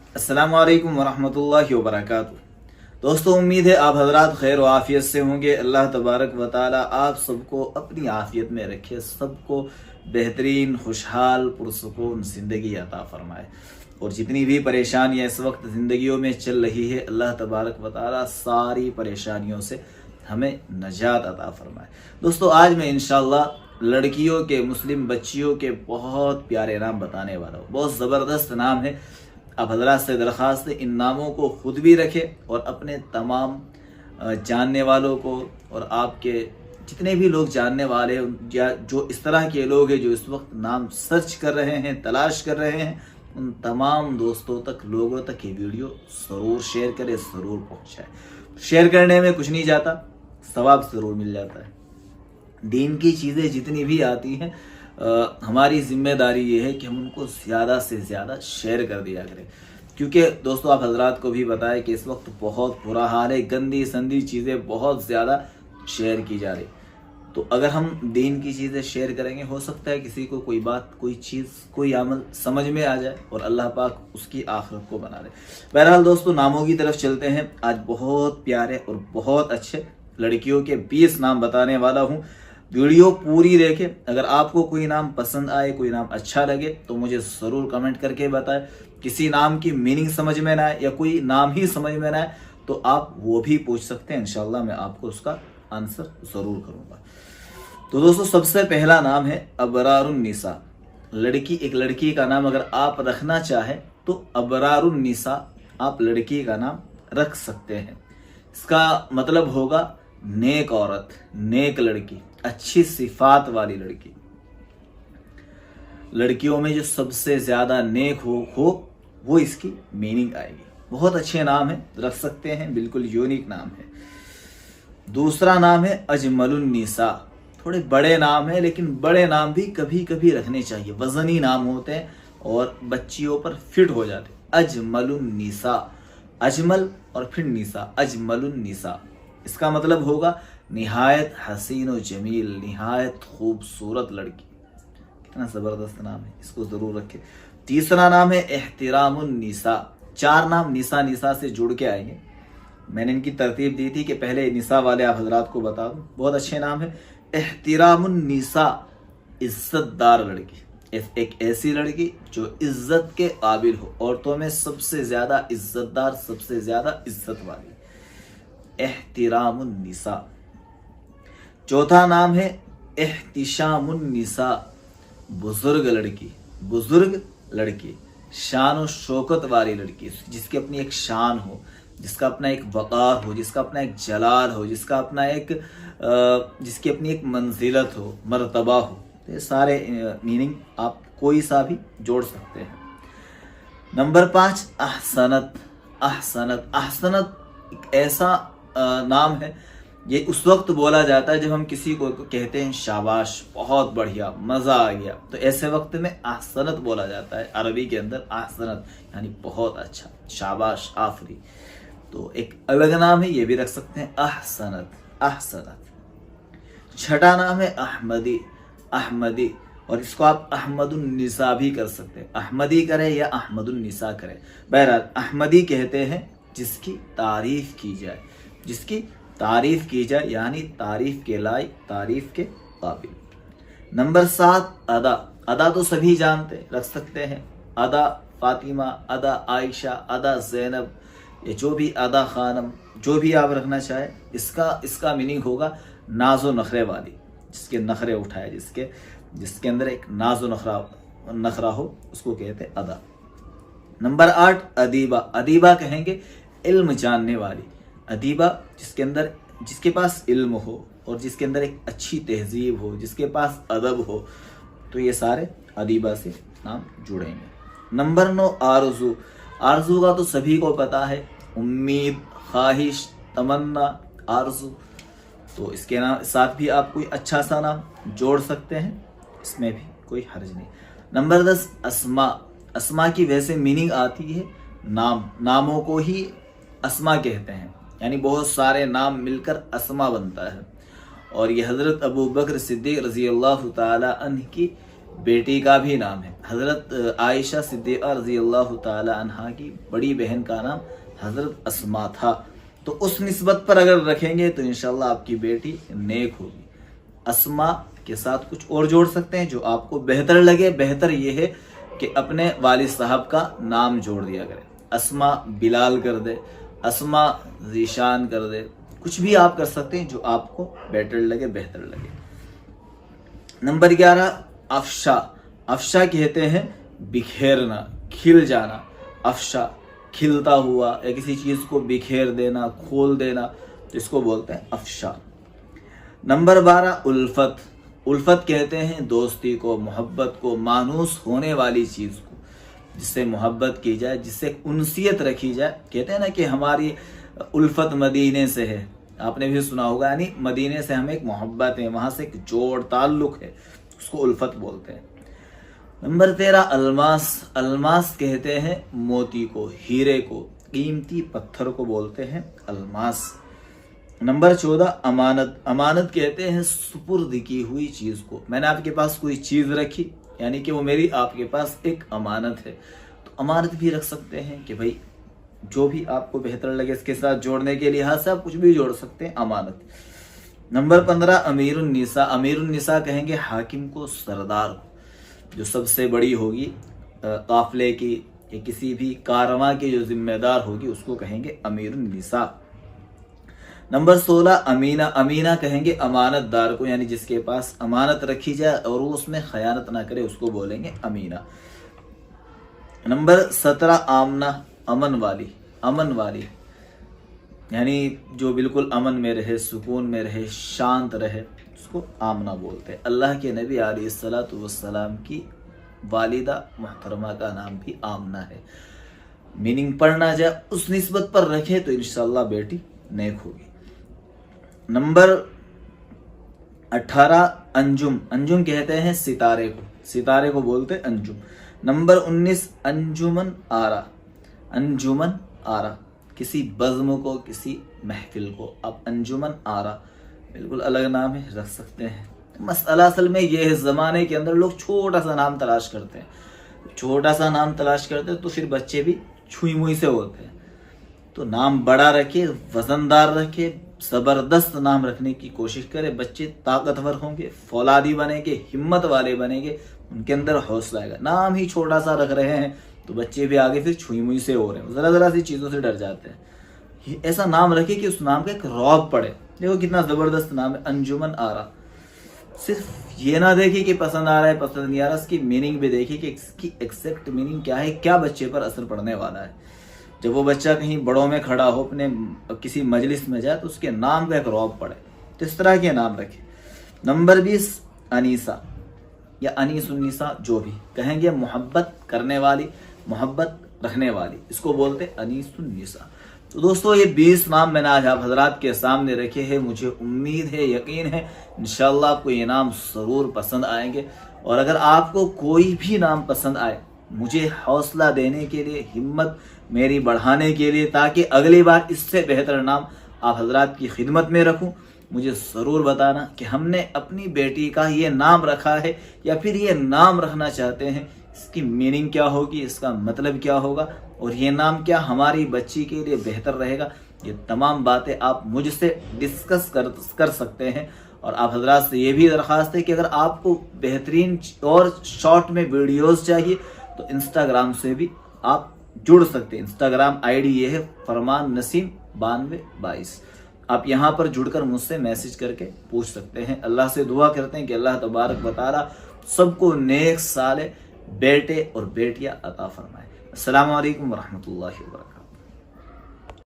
अस्सलाम वालेकुम वरहमतुल्लाहि वबरकातुहू। दोस्तों, उम्मीद है आप हजरात खैर व आफियत से होंगे। अल्लाह तबारक व ताला आप सबको अपनी आफियत में रखे, सबको बेहतरीन खुशहाल पुरसुकून ज़िंदगी अता फरमाए। और जितनी भी परेशानियाँ इस वक्त ज़िंदगियों में चल रही है, अल्लाह तबारक व ताला सारी परेशानियों से हमें नजात अता फरमाए। दोस्तों, आज मैं इंशाअल्लाह लड़कियों के, मुस्लिम बच्चियों के बहुत प्यारे नाम बताने वाला हूँ। बहुत ज़बरदस्त नाम है। आप हजरात से दरख्वास्त है, इन नामों को खुद भी रखें और अपने तमाम जानने वालों को और आपके जितने भी लोग जानने वाले या जो इस तरह के लोग हैं जो इस वक्त नाम सर्च कर रहे हैं, तलाश कर रहे हैं, उन तमाम दोस्तों तक, लोगों तक ये वीडियो ज़रूर शेयर करें, ज़रूर पहुँचाएं। शेयर करने में कुछ नहीं जाता, सवाब ज़रूर मिल जाता है। दीन की चीज़ें जितनी भी आती हैं, हमारी जिम्मेदारी ये है कि हम उनको ज़्यादा से ज़्यादा शेयर कर दिया करें। क्योंकि दोस्तों, आप हजरात को भी बताएं कि इस वक्त बहुत बुरा हाल है, गंदी संदी चीज़ें बहुत ज़्यादा शेयर की जा रही। तो अगर हम दीन की चीज़ें शेयर करेंगे, हो सकता है किसी को कोई बात, कोई चीज़, कोई अमल समझ में आ जाए और अल्लाह पाक उसकी आखिरत को बना दे। बहरहाल दोस्तों, नामों की तरफ चलते हैं। आज बहुत प्यारे और बहुत अच्छे लड़कियों के 20 नाम बताने वाला हूँ। वीडियो पूरी देखें। अगर आपको कोई नाम पसंद आए, कोई नाम अच्छा लगे तो मुझे ज़रूर कमेंट करके बताएं। किसी नाम की मीनिंग समझ में ना आए या कोई नाम ही समझ में ना आए तो आप वो भी पूछ सकते हैं। इंशाल्लाह मैं आपको उसका आंसर ज़रूर करूँगा। तो दोस्तों, सबसे पहला नाम है अबरारुन्निसा। एक लड़की का नाम अगर आप रखना चाहें तो अबरारुन्निसा आप लड़की का नाम रख सकते हैं। इसका मतलब होगा नेक औरत, नेक लड़की, अच्छी सिफात वाली लड़की। लड़कियों में जो सबसे ज्यादा नेक हो वो इसकी मीनिंग आएगी। बहुत अच्छे नाम है, रख सकते हैं, बिल्कुल यूनिक नाम है। दूसरा नाम है अजमलुन्निसा। थोड़े बड़े नाम है, लेकिन बड़े नाम भी कभी कभी रखने चाहिए। वजनी नाम होते हैं और बच्चियों पर फिट हो जाते हैं। अजमलुन्निसा, अजमल और फिर निसा, अजमलुन्निसा। इसका मतलब होगा निहायत हसीन व जमील, निहायत खूबसूरत लड़की। कितना ज़बरदस्त नाम है, इसको ज़रूर रखें। तीसरा नाम है एहतिरामुन्निसा। 4 नाम निसा निसा से जुड़ के आएंगे। मैंने इनकी तरतीब दी थी कि पहले निसा वाले आप हजरात को बता दूं। बहुत अच्छे नाम है। एहतिरामुन्निसा, इज्जतदार लड़की, एक ऐसी लड़की जो इज्जत के काबिल हो, औरतों में सबसे ज़्यादा इज्जतदार, सबसे ज़्यादा इज्जत वाली, एहतिरामुन्निसा। चौथा नाम है एहतिशामुन्निसा। बुजुर्ग लड़की, बुजुर्ग लड़की, शान और शौकत वाली लड़की, जिसकी अपनी एक शान हो, जिसका अपना एक वक़ार हो, जिसका अपना एक जलाल हो, जिसकी अपनी एक मंजिलत हो, मर्तबा हो। तो ये सारे मीनिंग आप कोई सा भी जोड़ सकते हैं। नंबर 5 अहसनत। अहसनत, अहसनत एक ऐसा नाम है, ये उस वक्त बोला जाता है जब हम किसी को कहते हैं शाबाश, बहुत बढ़िया, मज़ा आ गया, तो ऐसे वक्त में अहसनत बोला जाता है। अरबी के अंदर अहसनत यानी बहुत अच्छा, शाबाश, आफरी। तो एक अलग नाम है, ये भी रख सकते हैं, अहसनत, अहसनत। छठा नाम है अहमदी। अहमदी, और इसको आप अहमदुन्निसा भी कर सकते हैं। अहमदी करें या अहमदुन्निसा करें, बहरहाल अहमदी कहते हैं जिसकी तारीफ की जाए, जिसकी तारीफ की जाए, यानी तारीफ के लायक, तारीफ के काबिल। नंबर 7 अदा। अदा तो सभी जानते, रख सकते हैं। अदा फातिमा, अदा आयशा, अदा ज़ैनब, ये जो भी, अदा खानम, जो भी आप रखना चाहे। इसका मीनिंग होगा नाजो नखरे वाली, जिसके नखरे उठाए, जिसके अंदर एक नाजो नखरा हो, उसको कहते हैं अदा। नंबर 8 अदीबा। अदीबा कहेंगे इल्म जानने वाली। अदीबा जिसके पास इल्म हो और जिसके अंदर एक अच्छी तहजीब हो, जिसके पास अदब हो, तो ये सारे अदीबा से नाम जुड़ेंगे। नंबर 9 आरज़ू। आरज़ू का तो सभी को पता है, उम्मीद, ख्वाहिश, तमन्ना, आरज़ू। तो इसके नाम साथ भी आप कोई अच्छा सा नाम जोड़ सकते हैं, इसमें भी कोई हर्ज नहीं। नंबर 10 अस्मा। अस्मा की वैसे मीनिंग आती है नाम, नामों को ही अस्मा कहते हैं, यानी बहुत सारे नाम मिलकर अस्मा बनता है। और ये हज़रत अबू बकर सिद्दीक़ रज़ी अल्लाह ताला अन्हु की बेटी का भी नाम है। हज़रत आयशा सिद्दीक़ा रज़ी अल्लाह ताला अन्हा की बड़ी बहन का नाम हज़रत अस्मा था। तो उस निस्बत पर अगर रखेंगे तो इंशाल्लाह आपकी बेटी नेक होगी। अस्मा के साथ कुछ और जोड़ सकते हैं जो आपको बेहतर लगे। बेहतर यह है कि अपने वालिद साहब का नाम जोड़ दिया करें। अस्मा बिलाल कर दे, अस्मा ज़ीशान कर दे, कुछ भी आप कर सकते हैं जो आपको बेटर लगे, बेहतर लगे। नंबर 11 अफशा। अफशा कहते हैं बिखेरना, खिल जाना। अफशा खिलता हुआ या किसी चीज को बिखेर देना, खोल देना, तो इसको बोलते हैं अफशा। नंबर 12 उल्फत। उल्फत कहते हैं दोस्ती को, मोहब्बत को, मानूस होने वाली चीज को, जिससे मोहब्बत की जाए, जिससे उनसियत रखी जाए। कहते हैं ना कि हमारी उल्फत मदीने से है, आपने भी सुना होगा, यानी मदीने से हमें एक मोहब्बत है, वहां से एक जोड़ ताल्लुक है, उसको उल्फत बोलते हैं। नंबर 13 अलमास। अलमास कहते हैं मोती को, हीरे को, कीमती पत्थर को बोलते हैं अलमास। नंबर 14 अमानत। अमानत कहते हैं सुपुर्द की हुई चीज को। मैंने आपके पास कोई चीज रखी, यानी कि वो मेरी आपके पास एक अमानत है। तो अमानत भी रख सकते हैं कि भाई जो भी आपको बेहतर लगे इसके साथ जोड़ने के लिहाज से आप कुछ भी जोड़ सकते हैं, अमानत। नंबर 15 अमीरुन्निसा। अमीरुन्निसा कहेंगे हाकिम को, सरदार को, जो सबसे बड़ी होगी काफले की या किसी भी कारवां की जो जिम्मेदार होगी, उसको कहेंगे अमीरुन्निसा। नंबर 16 अमीना। अमीना कहेंगे अमानतदार को, यानी जिसके पास अमानत रखी जाए और वो उसमें खयानत ना करे, उसको बोलेंगे अमीना। नंबर 17 आमना। अमन वाली। अमन वाली यानी जो बिल्कुल अमन में रहे, सुकून में रहे, शांत रहे, उसको आमना बोलते हैं। अल्लाह के नबी अलैहिस्सलातु वस्सलाम की वालिदा मुहतरमा का नाम भी आमना है। मीनिंग पढ़ना जाए उस निस्बत पर रखे तो इंशाल्लाह बेटी नेक होगी। नंबर 18 अंजुम। अंजुम कहते हैं सितारे को, सितारे को बोलते हैं अंजुम। नंबर 19 अंजुमन आरा। अंजुमन आरा किसी बज़्म को, किसी महफिल को आप अंजुमन आरा, बिल्कुल अलग नाम है, रख सकते हैं। मसला असल में ये है, ज़माने के अंदर लोग छोटा सा नाम तलाश करते हैं। छोटा सा नाम तलाश करते हैं तो फिर बच्चे भी छुई मुई से होते हैं। तो नाम बड़ा रखे, वजनदार रखे, ज़बरदस्त नाम रखने की कोशिश करे। बच्चे ताकतवर होंगे, फौलादी बनेंगे, हिम्मत वाले बनेंगे, उनके अंदर हौसला आएगा। नाम ही छोटा सा रख रहे हैं तो बच्चे भी आगे फिर छुई मुई से हो रहे हैं, जरा जरा सी चीज़ों से डर जाते हैं। ऐसा नाम रखे कि उस नाम का एक रौब पड़े। देखो कितना ज़बरदस्त नाम है, अंजुमन आरा। सिर्फ ये ना देखिए कि पसंद आ रहा है, पसंद नहीं आ रहा, इसकी मीनिंग भी देखिए कि इसकी एग्जैक्ट मीनिंग क्या है, क्या बच्चे पर असर पड़ने वाला है। जब वो बच्चा कहीं बड़ों में खड़ा हो, अपने किसी मजलिस में जाए, तो उसके नाम का एक रौब पड़े। तो इस तरह के नाम रखे। नंबर 20 अनीसा या अनीसुन्निसा, जो भी कहेंगे मोहब्बत करने वाली, मोहब्बत रखने वाली, इसको बोलते अनीसुन्निसा। तो दोस्तों ये 20 नाम मैंने आज आप हजरात के सामने रखे हैं। मुझे उम्मीद है, यकीन है, इंशाल्लाह आपको ये नाम ज़रूर पसंद आएंगे। और अगर आपको कोई भी नाम पसंद आए, मुझे हौसला देने के लिए, हिम्मत मेरी बढ़ाने के लिए, ताकि अगली बार इससे बेहतर नाम आप हजरात की खिदमत में रखूं, मुझे ज़रूर बताना कि हमने अपनी बेटी का ये नाम रखा है या फिर ये नाम रखना चाहते हैं। इसकी मीनिंग क्या होगी, इसका मतलब क्या होगा, और ये नाम क्या हमारी बच्ची के लिए बेहतर रहेगा। ये तमाम बातें आप मुझसे डिस्कस कर सकते हैं। और आप हजरात से ये भी दरख्वास्त है कि अगर आपको बेहतरीन और शॉर्ट में वीडियोस चाहिए तो इंस्टाग्राम से भी आप जुड़ सकते हैं। इंस्टाग्राम आईडी ये है फरमान नसीम 9222। आप यहाँ पर जुड़कर मुझसे मैसेज करके पूछ सकते हैं। अल्लाह से दुआ करते हैं कि अल्लाह तबारक व तआला सबको नेक साले बेटे और बेटियां अता फरमाए। अस्सलामु अलैकुम व रहमतुल्लाहि व बरकातहू।